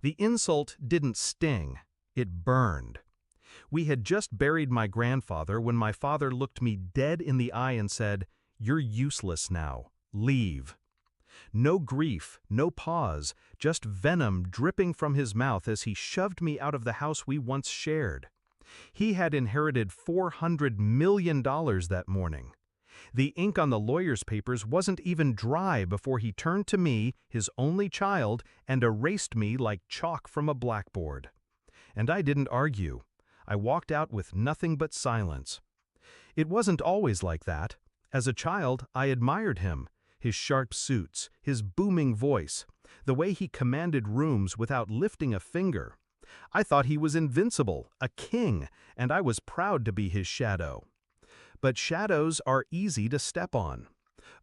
The insult didn't sting, it burned. We had just buried my grandfather when my father looked me dead in the eye and said, "You're useless now. Leave." No grief, no pause, just venom dripping from his mouth as he shoved me out of the house we once shared. He had inherited $400 million that morning. The ink on the lawyer's papers wasn't even dry before he turned to me, his only child, and erased me like chalk from a blackboard. And I didn't argue. I walked out with nothing but silence. It wasn't always like that. As a child, I admired him. His sharp suits, his booming voice, the way he commanded rooms without lifting a finger. I thought he was invincible, a king, and I was proud to be his shadow. But shadows are easy to step on.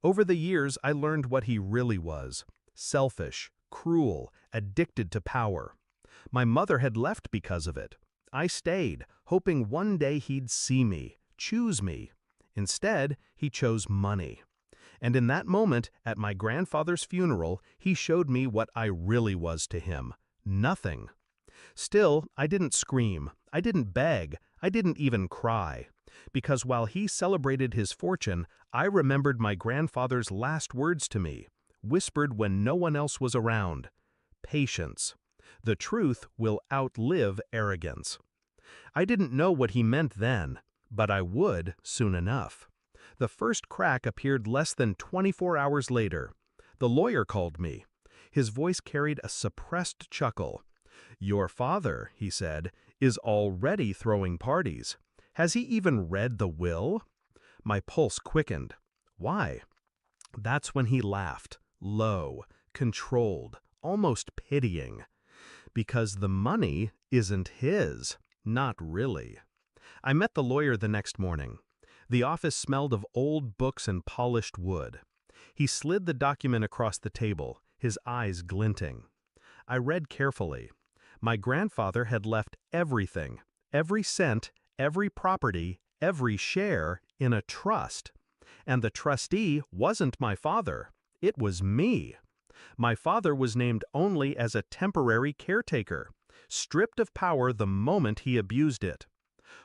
Over the years, I learned what he really was: selfish, cruel, addicted to power. My mother had left because of it. I stayed, hoping one day he'd see me, choose me. Instead, he chose money. And in that moment, at my grandfather's funeral, he showed me what I really was to him: nothing. Still, I didn't scream, I didn't beg, I didn't even cry. Because while he celebrated his fortune, I remembered my grandfather's last words to me, whispered when no one else was around: patience. The truth will outlive arrogance. I didn't know what he meant then, but I would soon enough. The first crack appeared less than 24 hours later. The lawyer called me. His voice carried a suppressed chuckle. "Your father," he said, "is already throwing parties. Has he even read the will?" My pulse quickened. Why? That's when he laughed, low, controlled, almost pitying. Because the money isn't his. Not really. I met the lawyer the next morning. The office smelled of old books and polished wood. He slid the document across the table, his eyes glinting. I read carefully. My grandfather had left everything, every cent, every property, every share, in a trust. And the trustee wasn't my father. It was me. My father was named only as a temporary caretaker, stripped of power the moment he abused it.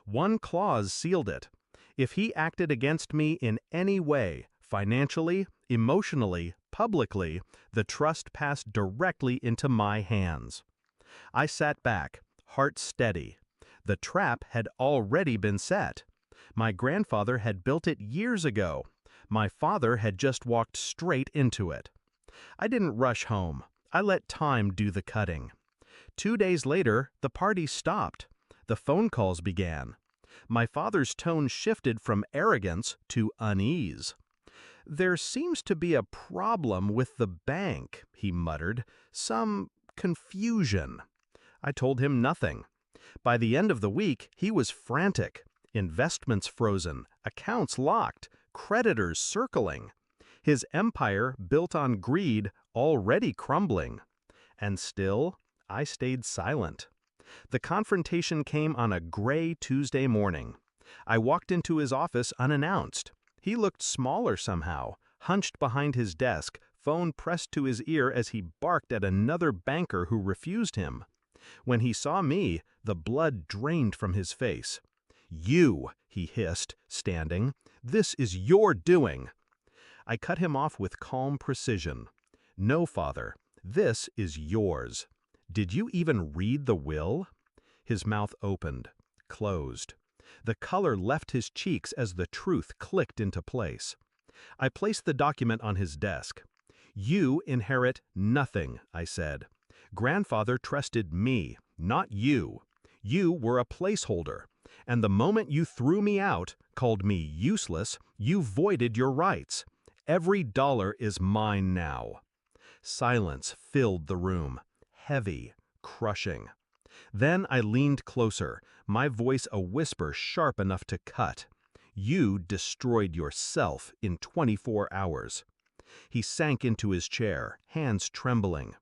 One clause sealed it. If he acted against me in any way, financially, emotionally, publicly, the trust passed directly into my hands. I sat back, heart steady. The trap had already been set. My grandfather had built it years ago. My father had just walked straight into it. I didn't rush home. I let time do the cutting. 2 days later, the party stopped. The phone calls began. My father's tone shifted from arrogance to unease. "There seems to be a problem with the bank," he muttered. "Some confusion." I told him nothing. By the end of the week, he was frantic. Investments frozen, accounts locked, creditors circling. His empire, built on greed, already crumbling. And still, I stayed silent. The confrontation came on a gray Tuesday morning. I walked into his office unannounced. He looked smaller somehow, hunched behind his desk, phone pressed to his ear as he barked at another banker who refused him. When he saw me, the blood drained from his face. "You," he hissed, standing. "This is your doing." I cut him off with calm precision. "No, father, this is yours. Did you even read the will?" His mouth opened, closed. The color left his cheeks as the truth clicked into place. I placed the document on his desk. "You inherit nothing," I said. "Grandfather trusted me, not you. You were a placeholder. And the moment you threw me out, called me useless, you voided your rights. Every dollar is mine now." Silence filled the room, heavy, crushing. Then I leaned closer, my voice a whisper sharp enough to cut. "You destroyed yourself in 24 hours." He sank into his chair, hands trembling.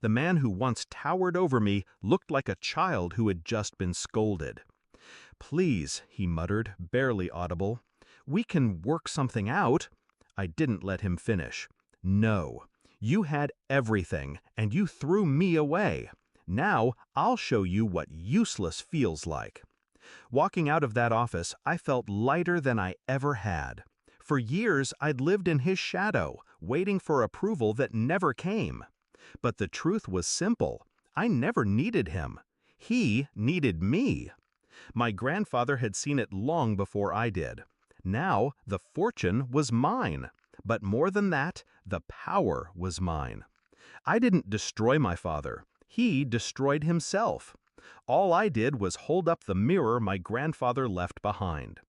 The man who once towered over me looked like a child who had just been scolded. "Please," he muttered, barely audible. "We can work something out." I didn't let him finish. "No. You had everything, and you threw me away. Now I'll show you what useless feels like. Walking out of that office, I felt lighter than I ever had. For years, I'd lived in his shadow, waiting for approval that never came. But the truth was simple. I never needed him. He needed me. My grandfather had seen it long before I did. Now, the fortune was mine. But more than that, the power was mine. I didn't destroy my father. He destroyed himself. All I did was hold up the mirror my grandfather left behind.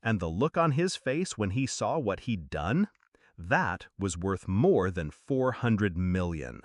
And the look on his face when he saw what he'd done? That was worth more than 400 million.